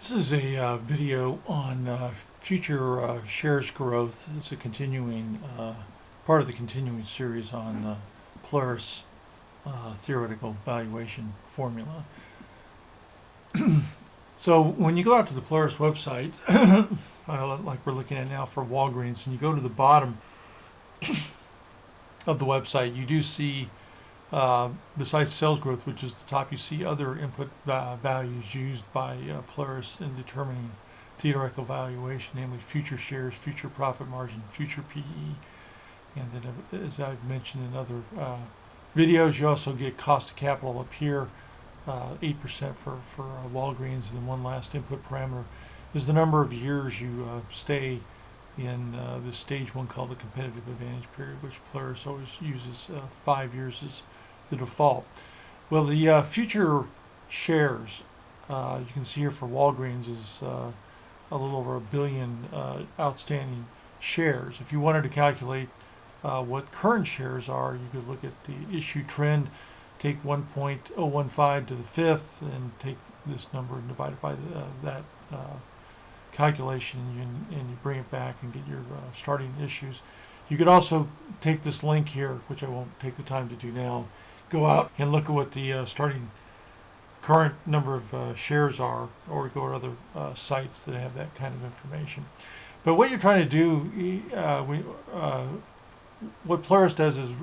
This is a video on future shares growth. It's a continuing part of the continuing series on Polaris theoretical valuation formula. So when you go out to the Polaris website, like we're looking at now for Walgreens, and you go to the bottom of the website, you do see, besides sales growth, which is the top, you see other input values used by Polaris in determining theoretical valuation, namely future shares, future profit margin, future PE. And then, as I've mentioned in other videos, you also get cost of capital up here, 8% for Walgreens. And then one last input parameter is the number of years you stay in the stage one called the competitive advantage period, which Polaris always uses 5 years as the default. Well, the future shares, you can see here for Walgreens, is a little over 1 billion outstanding shares. If you wanted to calculate what current shares are, you could look at the issue trend, take 1.015 to the fifth, and take this number and divide it by that calculation, and you bring it back and get your starting issues. You could also take this link here, which I won't take the time to do now, go out and look at what the starting current number of shares are, or go to other sites that have that kind of information. But what you're trying to do, what Polaris does is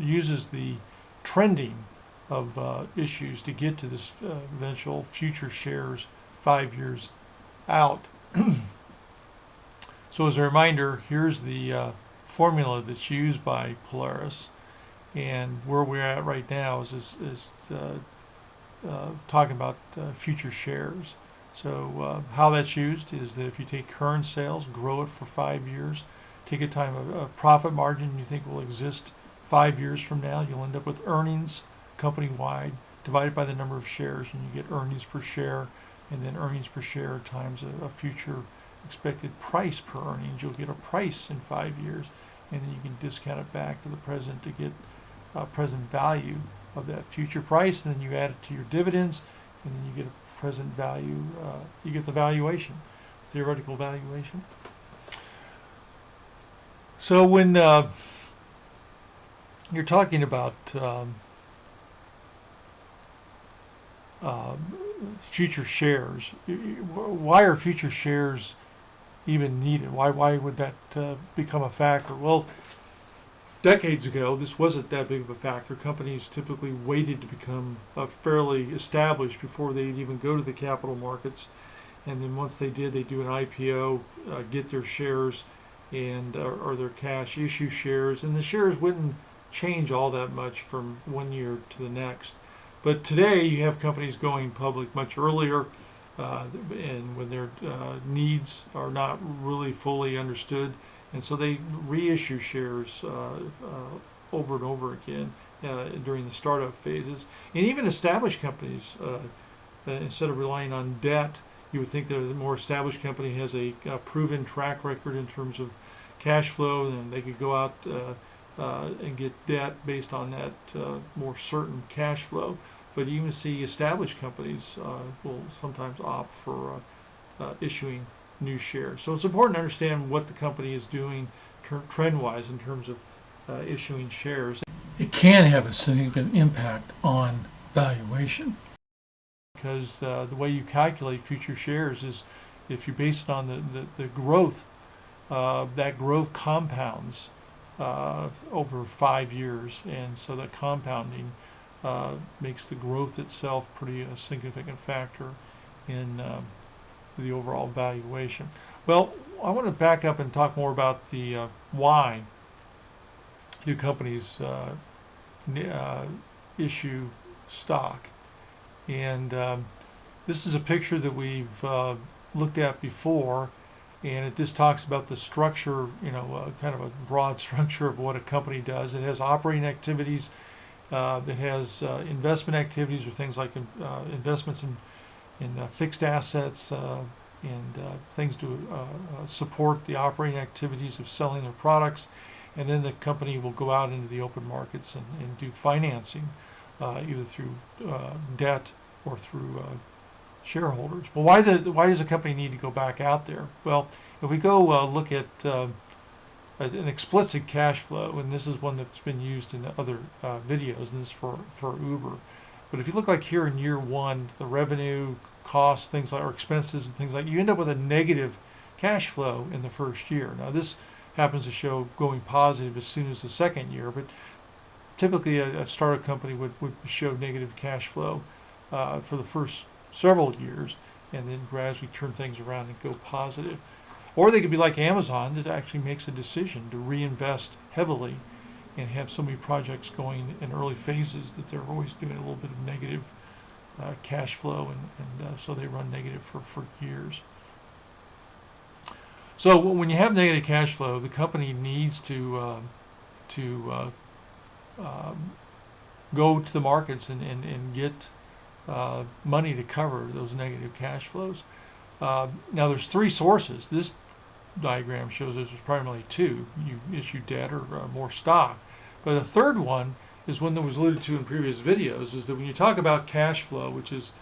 uses the trending of issues to get to this eventual future shares 5 years out. So as a reminder, here's the formula that's used by Polaris, and where we're at right now is talking about future shares. So how that's used is that if you take current sales, grow it for 5 years, take a time of a profit margin you think will exist 5 years from now, you'll end up with earnings company-wide divided by the number of shares, and you get earnings per share, and then earnings per share times a future expected price per earnings. You'll get a price in 5 years, and then you can discount it back to the present to get present value of that future price, and then you add it to your dividends, and then you get a present value, you get the valuation, theoretical valuation. So when you're talking about future shares, why are future shares even needed? Why would that become a factor? Well, decades ago, this wasn't that big of a factor. Companies typically waited to become fairly established before they'd even go to the capital markets. And then once they did, they do an IPO, get their shares, and or their cash issue shares. And the shares wouldn't change all that much from 1 year to the next. But today, you have companies going public much earlier, and when their needs are not really fully understood. And so they reissue shares over and over again during the startup phases. And even established companies, instead of relying on debt, you would think that a more established company has a proven track record in terms of cash flow, and they could go out and get debt based on that more certain cash flow. But you even see established companies will sometimes opt for issuing new shares. So it's important to understand what the company is doing trend-wise in terms of issuing shares. It can have a significant impact on valuation, because the way you calculate future shares is if you base it on the growth, that growth compounds over 5 years, and so that compounding makes the growth itself pretty a significant factor in the overall valuation. Well, I want to back up and talk more about the why do companies issue stock. And this is a picture that we've looked at before, and it just talks about the structure, kind of a broad structure of what a company does. It has operating activities, it has investment activities, or things like investments in fixed assets and things to support the operating activities of selling their products. And then the company will go out into the open markets and do financing, either through debt or through shareholders. Well, why does a company need to go back out there? Well, if we go look at an explicit cash flow, and this is one that's been used in other videos, and this is for Uber. But if you look like here in year one, the revenue, costs, things like, or expenses and things like, you end up with a negative cash flow in the first year. Now this happens to show going positive as soon as the second year, but typically a startup company would show negative cash flow for the first several years, and then gradually turn things around and go positive. Or they could be like Amazon, that actually makes a decision to reinvest heavily and have so many projects going in early phases that they're always doing a little bit of negative cash flow, and so they run negative for years. So when you have negative cash flow, the company needs to go to the markets and get money to cover those negative cash flows. Now there's three sources. This diagram shows there's primarily two. You issue debt or more stock. But a third one is one that was alluded to in previous videos, is that when you talk about cash flow, which is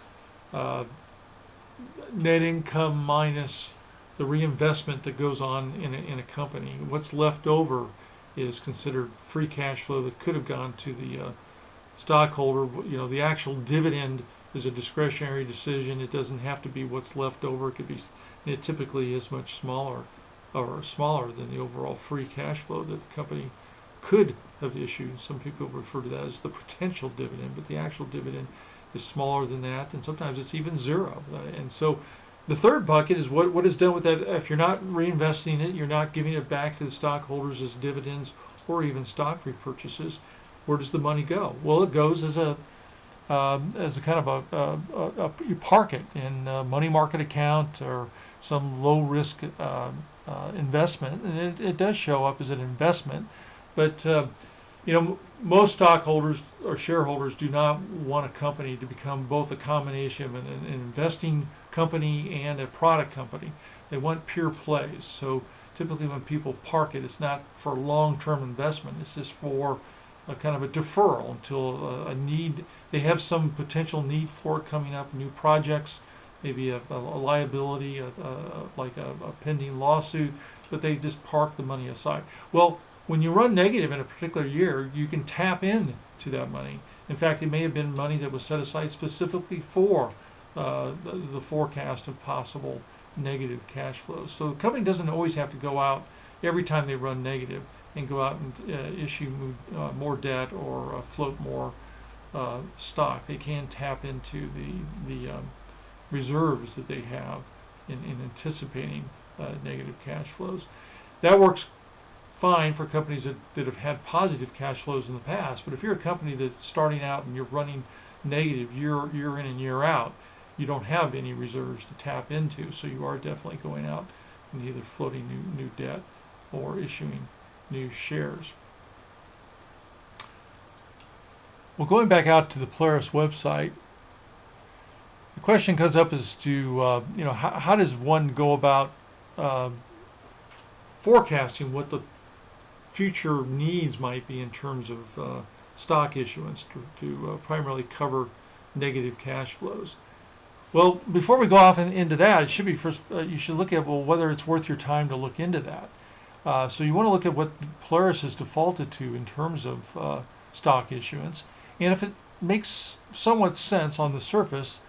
net income minus the reinvestment that goes on in a company, what's left over is considered free cash flow that could have gone to the stockholder. You know, the actual dividend is a discretionary decision. It doesn't have to be what's left over. It could be, it typically is much smaller than the overall free cash flow that the company could have issued. Some people refer to that as the potential dividend, but the actual dividend is smaller than that, and sometimes it's even zero. And so the third bucket is what is done with that. If you're not reinvesting it, you're not giving it back to the stockholders as dividends or even stock repurchases. Where does the money go? Well, it goes as a kind of you park it in a money market account or some low risk investment, and it does show up as an investment. But most stockholders or shareholders do not want a company to become both a combination of an investing company and a product company. They want pure plays. So typically when people park it, it's not for long-term investment. It's just for a kind of a deferral until a need. They have some potential need for it coming up, new projects, maybe a liability, like a pending lawsuit, but they just park the money aside. Well, when you run negative in a particular year, you can tap into that money. In fact, it may have been money that was set aside specifically for the forecast of possible negative cash flows. So the company doesn't always have to go out every time they run negative and go out and issue more debt or float more stock. They can tap into the reserves that they have in anticipating negative cash flows. That works fine for companies that have had positive cash flows in the past, but if you're a company that's starting out and you're running negative year in and year out, you don't have any reserves to tap into, so you are definitely going out and either floating new debt or issuing new shares. Well, going back out to the Polaris website, the question comes up as to how does one go about forecasting what the future needs might be in terms of stock issuance to primarily cover negative cash flows. Well, before we go off into that, it should be first. You should look at whether it's worth your time to look into that. So you want to look at what Polaris has defaulted to in terms of stock issuance, and if it makes somewhat sense on the surface,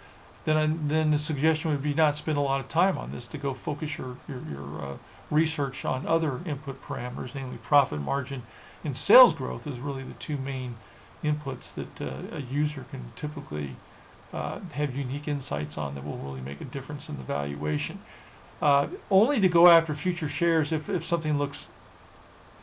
then the suggestion would be not spend a lot of time on this, to go focus your research on other input parameters, namely profit margin and sales growth is really the two main inputs that a user can typically have unique insights on that will really make a difference in the valuation. Only to go after future shares if something looks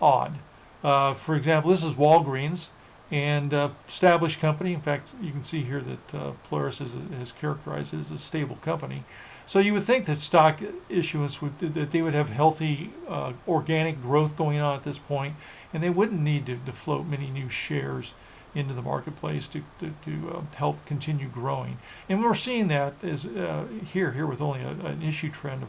odd. For example, this is Walgreens, and established company. In fact, you can see here that Polaris has characterized it as a stable company. So you would think that stock issuance that they would have healthy organic growth going on at this point, and they wouldn't need to float many new shares into the marketplace to help continue growing. And we're seeing that as here with only an issue trend of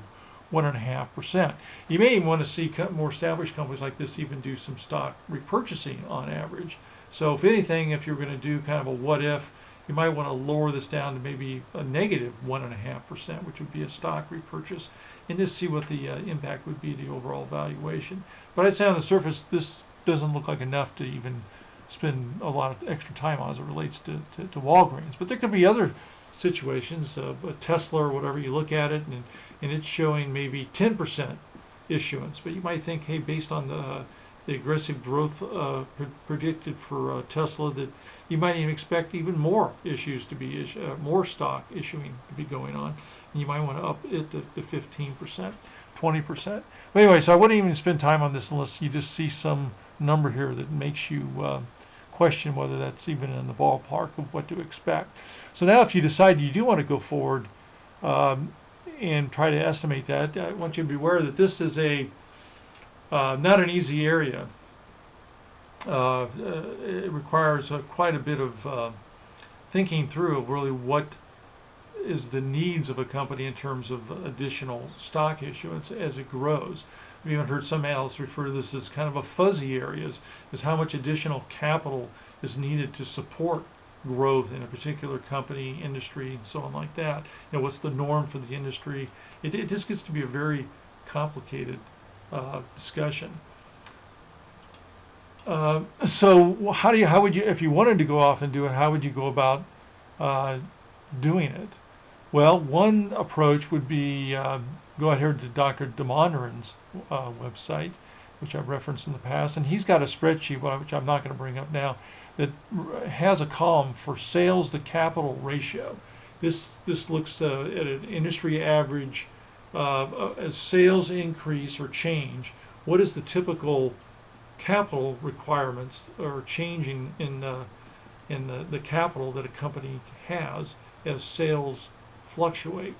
1.5%. You may even want to see more established companies like this even do some stock repurchasing on average. So if anything, if you're going to do kind of a what if, you might want to lower this down to maybe a negative 1.5%, which would be a stock repurchase, and just see what the impact would be to the overall valuation. But I'd say on the surface, this doesn't look like enough to even spend a lot of extra time on as it relates to Walgreens. But there could be other situations, a Tesla or whatever, you look at it and it's showing maybe 10% issuance, but you might think, hey, based on the aggressive growth predicted for Tesla, that you might even expect even more issues to be more stock issuing to be going on, and you might want to up it to 15%, 20%. But anyway, so I wouldn't even spend time on this unless you just see some number here that makes you question whether that's even in the ballpark of what to expect. So now, if you decide you do want to go forward and try to estimate that, I want you to be aware that this is not an easy area. It requires quite a bit of thinking through of really what is the needs of a company in terms of additional stock issuance as it grows. I've even heard some analysts refer to this as kind of a fuzzy area, is how much additional capital is needed to support growth in a particular company, industry, and so on like that. What's the norm for the industry? It just gets to be a very complicated discussion. So how would you, if you wanted to go off and do it, how would you go about doing it? Well, one approach would be go out here to Dr. Damodaran's website, which I've referenced in the past, and he's got a spreadsheet, which I'm not going to bring up now, that has a column for sales to capital ratio. This looks at an industry average as sales increase or change. What is the typical capital requirements or changing in the capital that a company has as sales fluctuate?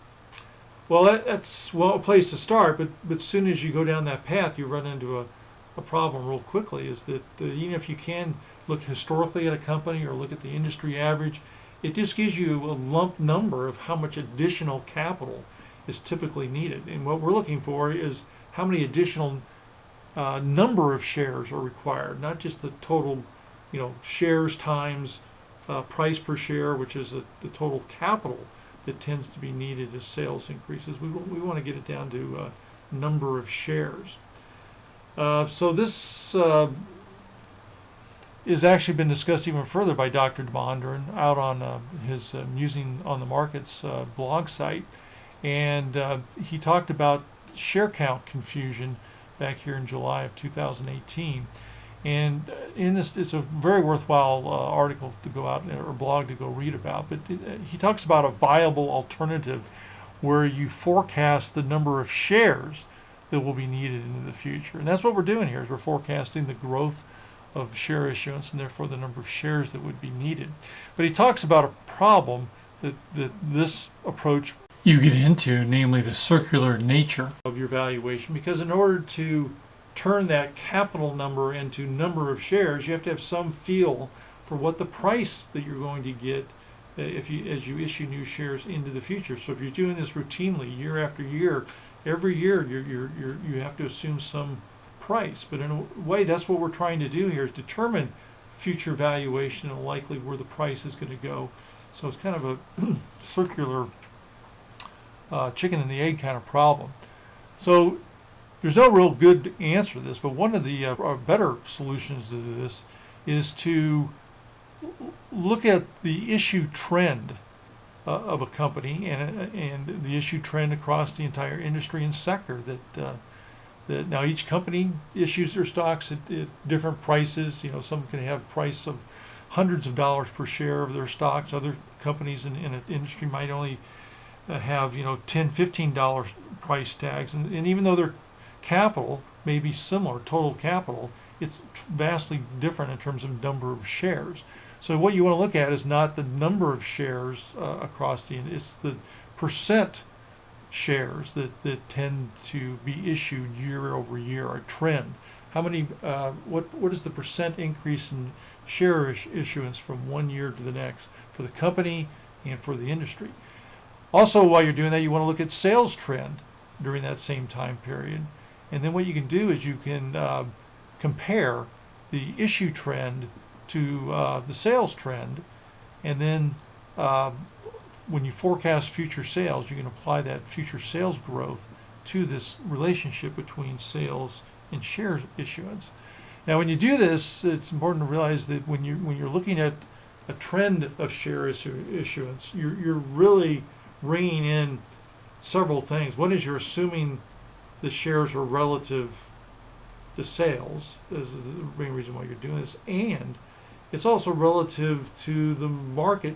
Well, that's a place to start, but as soon as you go down that path, you run into a problem real quickly, is that even if you can look historically at a company or look at the industry average, it just gives you a lump number of how much additional capital is typically needed. And what we're looking for is how many additional number of shares are required, not just the total, shares times price per share, which is the total capital that tends to be needed as sales increases. We want to get it down to number of shares. So this has actually been discussed even further by Dr. Damodaran out on his Musings on the Markets blog site, and he talked about share count confusion back here in July of 2018. And in this, it's a very worthwhile article to go out, or blog to go read about. But he talks about a viable alternative where you forecast the number of shares that will be needed in the future. And that's what we're doing here, is we're forecasting the growth of share issuance and therefore the number of shares that would be needed. But he talks about a problem that this approach you get into, namely the circular nature of your valuation, because in order to turn that capital number into number of shares, you have to have some feel for what the price that you're going to get as you issue new shares into the future. So if you're doing this routinely year after year, every year you have to assume some price. But in a way, that's what we're trying to do here, is determine future valuation and likely where the price is going to go. So it's kind of a circular chicken and the egg kind of problem. So there's no real good answer to this, but one of the better solutions to this is to look at the issue trend of a company and the issue trend across the entire industry and sector. That now each company issues their stocks at different prices. Some can have price of hundreds of dollars per share of their stocks. Other companies in an industry might only have $10, $15 price tags, and even though their capital may be similar, total capital, it's vastly different in terms of number of shares. So what you want to look at is not the number of shares across it's the percent shares that tend to be issued year over year, a trend. How many? What is the percent increase in share issuance from one year to the next for the company and for the industry? Also, while you're doing that, you want to look at sales trend during that same time period. And then what you can do is you can compare the issue trend to the sales trend, and then when you forecast future sales, you can apply that future sales growth to this relationship between sales and share issuance. Now, when you do this, it's important to realize that when you're looking at a trend of share issuance, you're really bringing in several things. One is you're assuming the shares are relative to sales. This is the main reason why you're doing this, and it's also relative to the market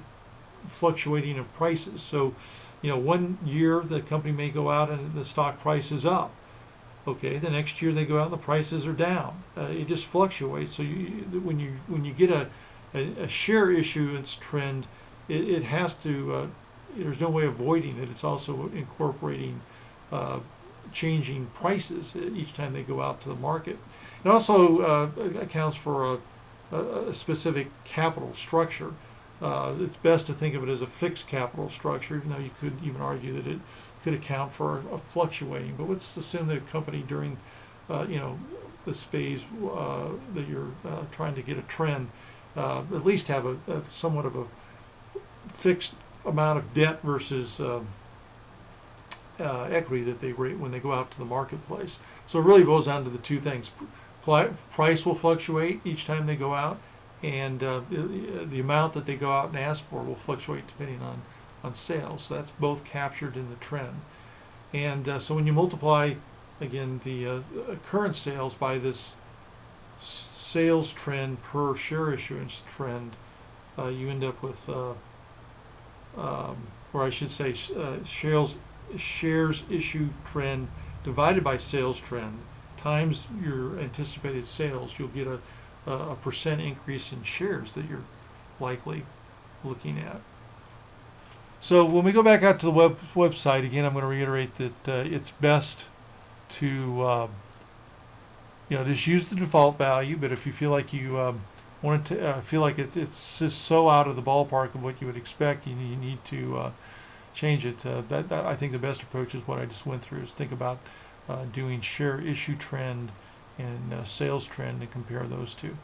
fluctuating of prices. So, one year the company may go out and the stock price is up. Okay, the next year they go out and the prices are down. It just fluctuates. So when you get a share issuance trend, it has to. There's no way avoiding it. It's also incorporating changing prices each time they go out to the market. It also accounts for a specific capital structure. It's best to think of it as a fixed capital structure, even though you could even argue that it could account for a fluctuating. But let's assume that a company during, this phase that you're trying to get a trend, at least have a somewhat of a fixed amount of debt versus equity that they rate when they go out to the marketplace. So it really boils down to the two things. Price will fluctuate each time they go out, and the amount that they go out and ask for will fluctuate depending on sales. So that's both captured in the trend. And so when you multiply, again, the current sales by this sales trend per share issuance trend, you end up with, or I should say, shares issue trend divided by sales trend times your anticipated sales. You'll get a percent increase in shares that you're likely looking at. So when we go back out to the website, again, I'm going to reiterate that it's best to just use the default value. But if you feel like you want to feel like it's just so out of the ballpark of what you would expect, you need to change it. I think the best approach is what I just went through. Is think about doing share issue trend and sales trend and compare those two.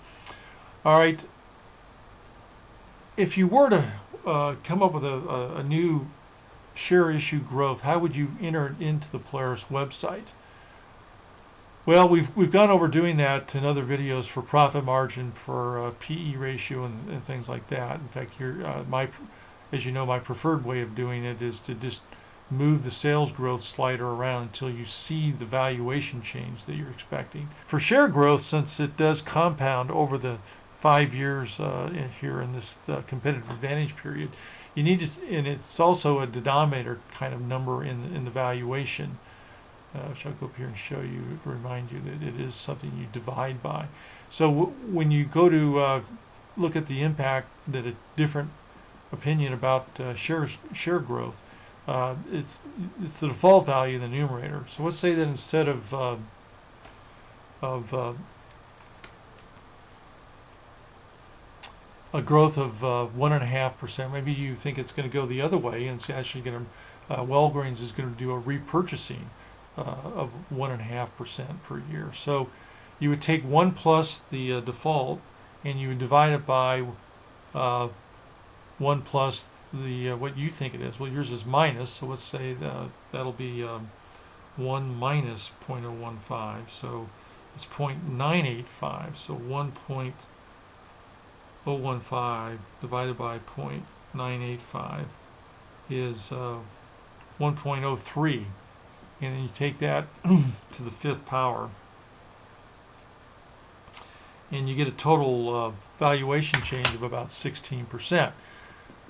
All right. If you were to come up with a new share issue growth, how would you enter it into the Polaris website? Well, we've gone over doing that in other videos for profit margin, for PE ratio, and things like that. In fact, as you know, my preferred way of doing it is to just move the sales growth slider around until you see the valuation change that you're expecting. For share growth, since it does compound over the 5 years here in this competitive advantage period, you need to, and it's also a denominator kind of number in the valuation. Which I'll go up here and show you, remind you that it is something you divide by. So when you go to look at the impact that a different opinion about share growth, it's the default value in the numerator. So let's say that instead of a growth of 1.5%, maybe you think it's going to go the other way, and it's actually going to Walgreens is going to do a repurchasing of 1.5% per year. So you would take 1 plus the default, and you would divide it by 1 plus the what you think it is. Well, yours is minus, so let's say that'll be 1 minus 0.015. So it's 0.985. So 1.015 divided by 0.985 is 1.03. And then you take that to the 5th power, and you get a total valuation change of about 16%.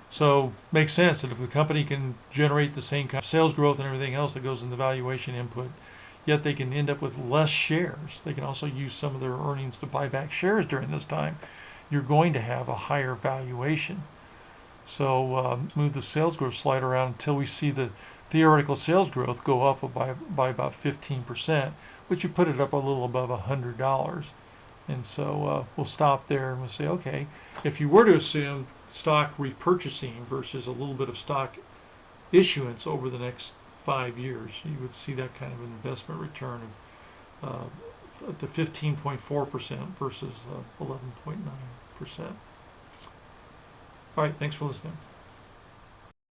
So makes sense that if the company can generate the same kind of sales growth and everything else that goes in the valuation input, yet they can end up with less shares. They can also use some of their earnings to buy back shares during this time. You're going to have a higher valuation. So move the sales growth slider around until we see the theoretical sales growth go up by about 15%, which would put it up a little above $100. And so we'll stop there and we'll say, okay, if you were to assume stock repurchasing versus a little bit of stock issuance over the next 5 years, you would see that kind of an investment return of to 15.4% versus 11.9%. All right, thanks for listening.